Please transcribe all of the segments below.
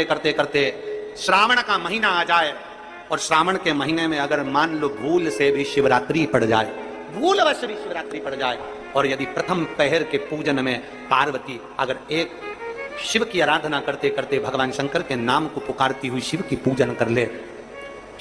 करते करते करते श्रावण का महीना आ जाए और श्रावण के महीने में अगर मान लो भूल से भी शिवरात्रि पड़ जाए, भूलवश भी शिवरात्रि पड़ जाए, और यदि प्रथम पहर के पूजन में पार्वती अगर एक शिव की आराधना करते करते भगवान शंकर के नाम को पुकारती हुई शिव की पूजन कर ले,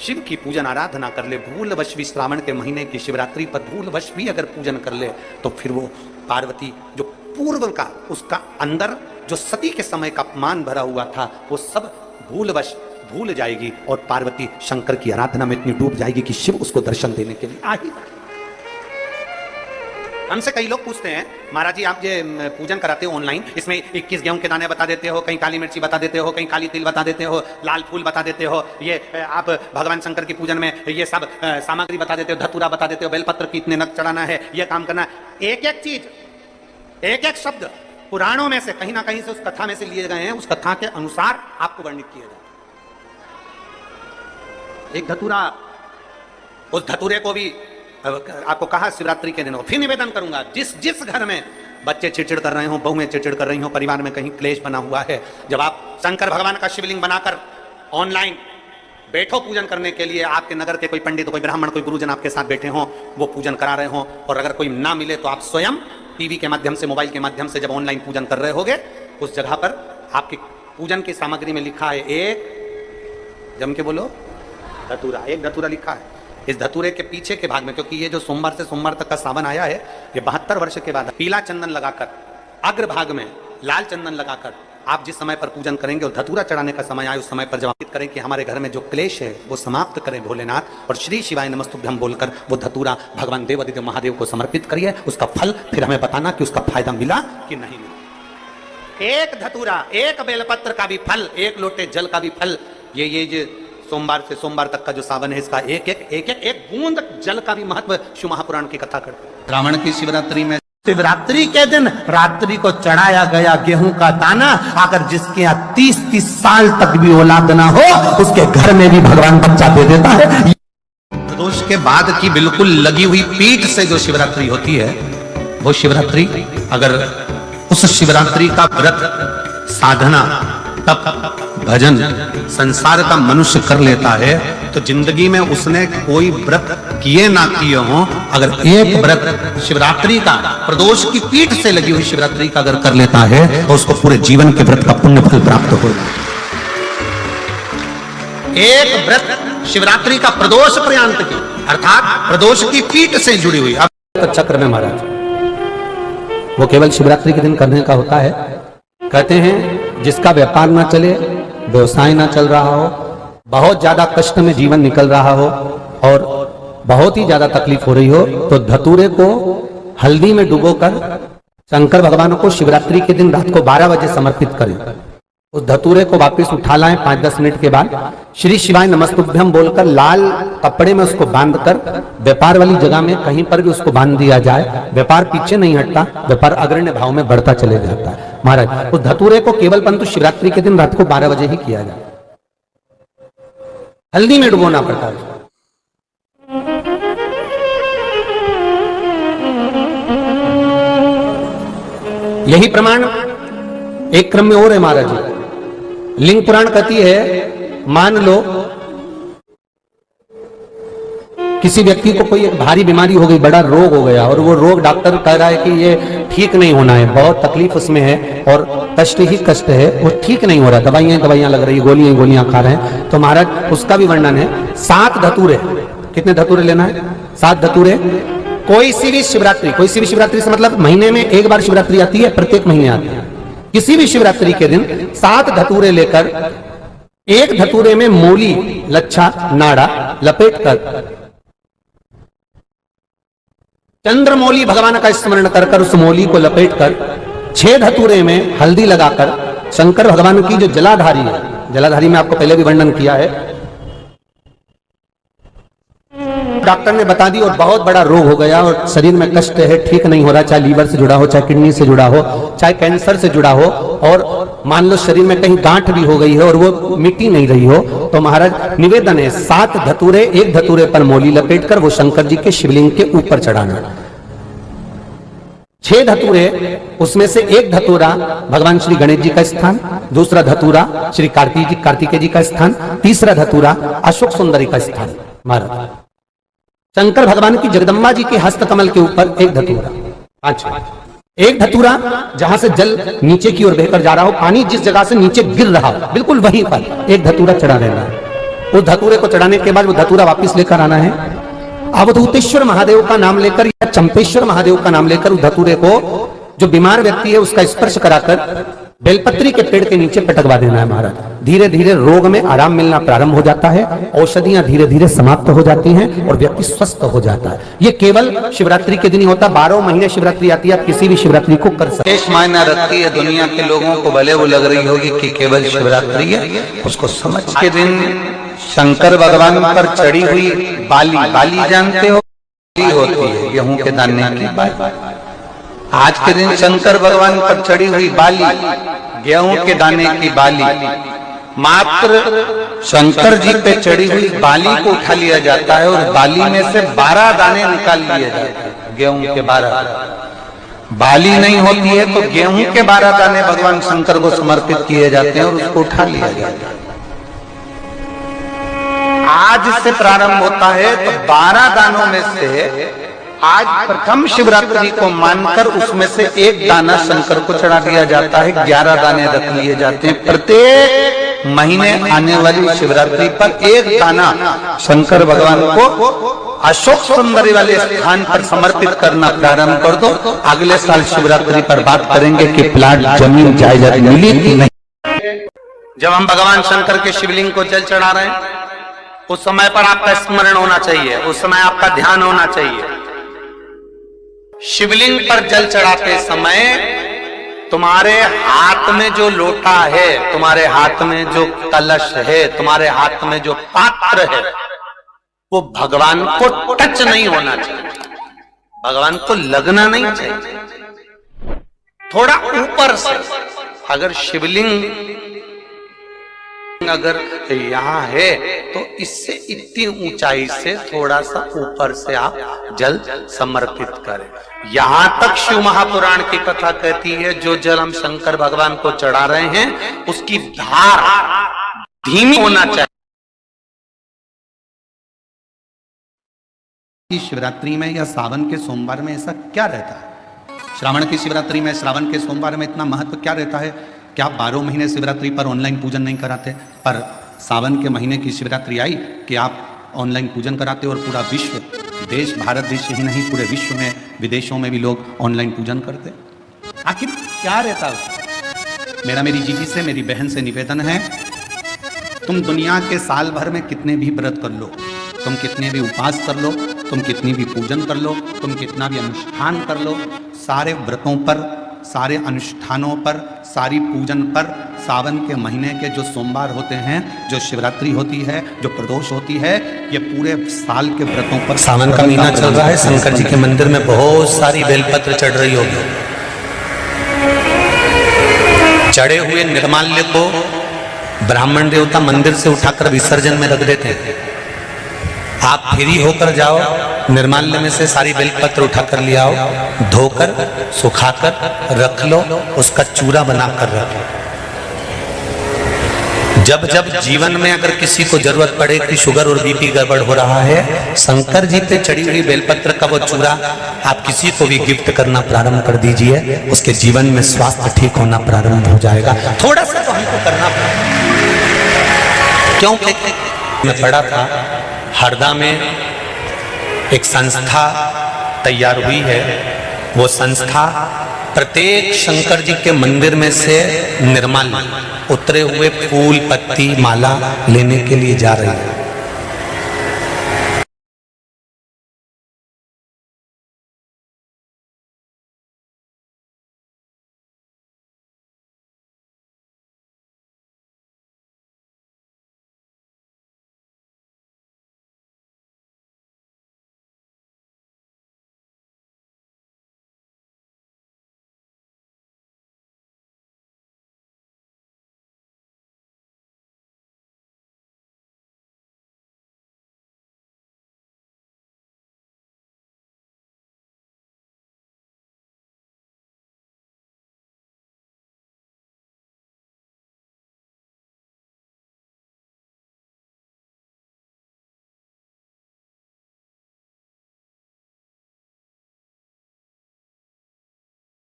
शिव की पूजन आराधना कर ले, भूलवश भी श्रावण के महीने की शिवरात्रि पर भूलवश भी अगर पूजन कर ले, तो फिर वो पार्वती जो पूर्व का उसका अंदर जो सती के समय का अपमान भरा हुआ था वो सब भूलवश भूल जाएगी और पार्वती शंकर की आराधना में इतनी डूब जाएगी कि शिव उसको दर्शन देने के लिए आ ही। हमसे कई लोग पूछते हैं, महाराज जी आप ये पूजन कराते हो ऑनलाइन, इसमें 21 गेहूं के दाने बता देते हो, कहीं काली मिर्ची बता देते हो, कहीं काली तिल बता देते हो, लाल फूल बता देते हो, ये आप भगवान शंकर की पूजन में ये सब सामग्री बता देते हो, धतूरा बता देते हो, बेलपत्र की इतने नग चढ़ाना है, ये काम करना है। एक एक चीज, एक एक शब्द पुराणों में से कहीं ना कहीं से उस कथा में से लिए गए हैं, उस कथा के अनुसार आपको वर्णित किया जाए। एक धतूरा, उस धतूरे को भी आपको कहा शिवरात्रि के दिन हो। फिर निवेदन करूंगा, जिस जिस घर में बच्चे चिड़चिड़ कर रहे हो, बहुएं चिड़चिड़ कर रही हो, परिवार में कहीं क्लेश बना हुआ है, जब आप शंकर भगवान का शिवलिंग बनाकर ऑनलाइन बैठो पूजन करने के लिए, आपके नगर के कोई पंडित, कोई ब्राह्मण, कोई गुरुजन आपके साथ बैठे हो, वो पूजन करा रहे हो, और अगर कोई ना मिले तो आप स्वयं टीवी के माध्यम से, मोबाइल के माध्यम से जब ऑनलाइन पूजन कर रहे होगे, उस जगह पर आपकी पूजन की सामग्री में लिखा है एक, जम के बोलो, धतूरा, एक धतूरा लिखा है। इस धतूरे के पीछे के भाग में, क्योंकि ये जो सोमवार से सोमवार तक का सावन आया है, ये 72 वर्ष के बाद पीला चंदन लगाकर, अग्र भाग में लाल चंदन लगाकर आप जिस समय पर पूजन करेंगे और धतूरा चढ़ाने का समय आए, उस समय पर जब करें कि हमारे घर में जो क्लेश है वो समाप्त करें भोलेनाथ, और श्री शिवाय नमस्तुभ्यं बोलकर वो धतूरा भगवान देवादिदेव महादेव को समर्पित करिए। उसका फल फिर हमें बताना कि उसका फायदा मिला कि नहीं मिला। एक धतूरा, एक बेलपत्र का भी फल, एक लोटे जल का भी फल, ये जो सोमवार से सोमवार तक का जो सावन है, इसका एक बूंद जल का भी महत्व शिव महापुराण की कथा करते हैं। श्रावण की शिवरात्रि में, शिवरात्रि के दिन रात्रि को चढ़ाया गया गेहूं का दाना, अगर जिसके यहाँ 30-30 साल तक भी औलाद ना हो, उसके घर में भी भगवान बच्चा दे देता है। प्रदोष के बाद की बिल्कुल लगी हुई पीठ से जो शिवरात्रि होती है, वो शिवरात्रि अगर उस शिवरात्रि का व्रत, साधना, तप, भजन संसार का मनुष्य कर लेता है, तो जिंदगी में उसने कोई व्रत किए ना किए हो, अगर एक व्रत शिवरात्रि का, प्रदोष की पीठ से लगी हुई शिवरात्रि का अगर कर लेता है, तो उसको पूरे जीवन के व्रत का पुण्य फल प्राप्त हो। एक व्रत शिवरात्रि का प्रदोष पर्यंत की, अर्थात प्रदोष की पीठ से जुड़ी हुई। अब चक्र में महाराज वो केवल शिवरात्रि के दिन करने का होता है। कहते हैं जिसका व्यापार ना चले, व्यवसाय ना चल रहा हो, बहुत ज्यादा कष्ट में जीवन निकल रहा हो और बहुत ही ज्यादा तकलीफ हो रही हो, तो धतूरे को हल्दी में डुबोकर शंकर भगवान को शिवरात्रि के दिन रात को 12 बजे समर्पित करें। उस धतूरे को वापस उठा लाएं 5-10 मिनट के बाद, श्री शिवाय नमस्तुभ्यं बोलकर लाल कपड़े में उसको बांधकर व्यापार वाली जगह में कहीं पर भी उसको बांध दिया जाए। व्यापार पीछे नहीं हटता, व्यापार अग्रण्य भाव में बढ़ता चले जाता है। महाराज उस धतूरे को केवल परंतु शिवरात्रि के दिन रात को 12 बजे ही किया जाए, हल्दी में डुबोना पड़ता है। यही प्रमाण एक क्रम में और है महाराज जी। लिंग पुराण कहती है, मान लो किसी व्यक्ति को कोई एक भारी बीमारी हो गई, बड़ा रोग हो गया, और वो रोग डॉक्टर कह रहा है कि ये ठीक नहीं होना है, बहुत तकलीफ उसमें है और कष्ट ही कष्ट है, वो ठीक नहीं हो रहा, दवाइयां लग रही, गोलियां खा रहे हैं, तो महाराज उसका भी वर्णन है। 7 धतूरे, कितने धतूरे लेना है? 7 धतूरे। कोई सी भी शिवरात्रि से मतलब महीने में एक बार शिवरात्रि आती है, प्रत्येक महीने आती है। किसी भी शिवरात्रि के दिन 7 धतूरे लेकर, एक धतूरे में मूली, लच्छा, नाड़ा लपेटकर चंद्रमौली भगवान का स्मरण कर उस मौली को लपेटकर 6 धतूरे में हल्दी लगाकर शंकर भगवान की जो जलाधारी है, जलाधारी में आपको पहले भी वर्णन किया है, डॉक्टर ने बता दी और बहुत बड़ा रोग हो गया और शरीर में कष्ट है, ठीक नहीं हो रहा, चाहे लीवर से जुड़ा हो, चाहे किडनी से जुड़ा हो, चाहे कैंसर से जुड़ा हो, और मान लो शरीर में कहीं गांठ भी हो गई है और वो मिट्टी नहीं रही हो, तो महाराज निवेदन है 7 धतूरे, एक धतूरे पर मौली लपेटकर वो शंकर जी के शिवलिंग के ऊपर चढ़ाना। 6 धतूरे, उसमें से एक धतूरा भगवान श्री गणेश जी का स्थान, दूसरा धतूरा श्री कार्तिकेय जी का स्थान, तीसरा धतूरा अशोक सुंदरी का स्थान। महाराज शंकर भगवान की जगदम्बा जी के हस्तकमल के ऊपर एक धतूरा, पांचवा एक धतूरा जहां से जल नीचे की ओर बहकर जा रहा हो, पानी जिस जगह से नीचे गिर रहा हो बिल्कुल वहीं पर एक धतूरा चढ़ा देना है। उस धतूरे को चढ़ाने के बाद वो धतूरा वापस लेकर आना है, अवधूतेश्वर महादेव का नाम लेकर या चंपेश्वर महादेव का नाम लेकर उस धतूरे को जो बीमार व्यक्ति है उसका स्पर्श कराकर बेलपत्री के पेड़ के नीचे पटकवा देना है। महाराज धीरे धीरे रोग में आराम मिलना प्रारंभ हो जाता है, औषधियां धीरे धीरे समाप्त हो जाती हैं और व्यक्ति स्वस्थ हो जाता है। ये केवल शिवरात्रि के दिन ही होता, 12 महीने शिवरात्रि आती है, आप किसी भी शिवरात्रि को कर सकते हैं। मायना रखती है दुनिया के लोगों को, भले वो लग रही होगी कि केवल शिवरात्रि है, उसको समझ के दिन शंकर भगवान पर चढ़ी हुई बाली जानते हो, होती है गेहूं के दाने की बाली। आज के दिन शंकर भगवान पर चढ़ी हुई बाली, गेहूं के दाने की बाली, मात्र शंकर जी पे चढ़ी हुई बाली को उठा लिया जाता है और बाली में से 12 दाने निकाल लिए जाते हैं। गेहूं के 12 बाली नहीं होती है तो गेहूं के 12 दाने भगवान शंकर को समर्पित किए जाते हैं और उसको उठा लिया जाता है। आज से प्रारंभ होता है तो 12 दानों में से आज प्रथम शिवरात्रि को मानकर उसमें से एक दाना शंकर को चढ़ा दिया जाता है, 11 दाने रख लिए जाते हैं। प्रत्येक महीने आने वाली शिवरात्रि पर एक दाना शंकर भगवान को अशोक सुंदरी वाले स्थान पर समर्पित करना प्रारंभ कर दो। अगले साल शिवरात्रि पर बात करेंगे कि प्लाट जमीन जायदाद मिली कि नहीं। जब हम भगवान शंकर के शिवलिंग को जल चढ़ा रहे हैं उस समय पर आपका स्मरण होना चाहिए, उस समय आपका ध्यान होना चाहिए। शिवलिंग पर जल चढ़ाते समय तुम्हारे हाथ में जो लोटा है, तुम्हारे हाथ में जो कलश है, तुम्हारे हाथ में जो पात्र है, वो भगवान को टच नहीं होना चाहिए, भगवान को लगना नहीं चाहिए। थोड़ा ऊपर से अगर शिवलिंग अगर यहाँ है तो इससे इतनी ऊंचाई से थोड़ा सा ऊपर से आप जल समर्पित करें। यहाँ तक शिव महापुराण की कथा कहती है जो जल हम शंकर भगवान को चढ़ा रहे हैं उसकी धार धीमी होना चाहिए। शिवरात्रि में या सावन के सोमवार में ऐसा क्या रहता है? श्रावण की शिवरात्रि में, श्रावण के सोमवार में इतना महत्व क्या रहता है? क्या 12 महीने शिवरात्रि पर ऑनलाइन पूजन नहीं कराते? पर सावन के महीने की शिवरात्रि आई कि आप ऑनलाइन पूजन कराते और पूरा विश्व, देश, भारत देश ही नहीं पूरे विश्व में, विदेशों में भी लोग ऑनलाइन पूजन करते। आखिर क्या रहता है? मेरा मेरी जीजी से, मेरी बहन से निवेदन है, तुम दुनिया के साल भर में कितने भी व्रत कर लो, तुम कितने भी उपास कर लो, तुम कितनी भी पूजन कर लो, तुम कितना भी अनुष्ठान कर लो, सारे व्रतों पर, सारे अनुष्ठानों पर, सारी पूजन पर, सावन के महीने के जो सोमवार होते हैं, जो शिवरात्रि होती है, जो प्रदोष होती है, ये पूरे साल के व्रतों पर। सावन का महीना चल रहा है, शंकर जी के मंदिर में बहुत सारी बेलपत्र चढ़ रही होगी। चढ़े हुए निर्माल्य को ब्राह्मण देवता मंदिर से उठाकर विसर्जन में रख देते हैं। आप फ्री होकर जाओ, निर्माल्य में से सारी बेलपत्र उठाकर ले आओ, धोकर सुखाकर रख लो, उसका चूरा बनाकर रख लो। जब जब जीवन में अगर किसी को जरूरत पड़े कि शुगर और बीपी गड़बड़ हो रहा है, शंकर जी पे चढ़ी हुई बेलपत्र का वो चूरा आप किसी को भी गिफ्ट करना प्रारंभ कर दीजिए, उसके जीवन में स्वास्थ्य ठीक होना प्रारंभ हो जाएगा। थोड़ा सा तो हमको करना पड़ेगा, क्योंकि मैं पढ़ा था हरदा में एक संस्था तैयार हुई है। वो संस्था प्रत्येक शंकर जी के मंदिर में से निर्माल्य, उतरे हुए फूल, पत्ती, माला लेने के लिए जा रही है।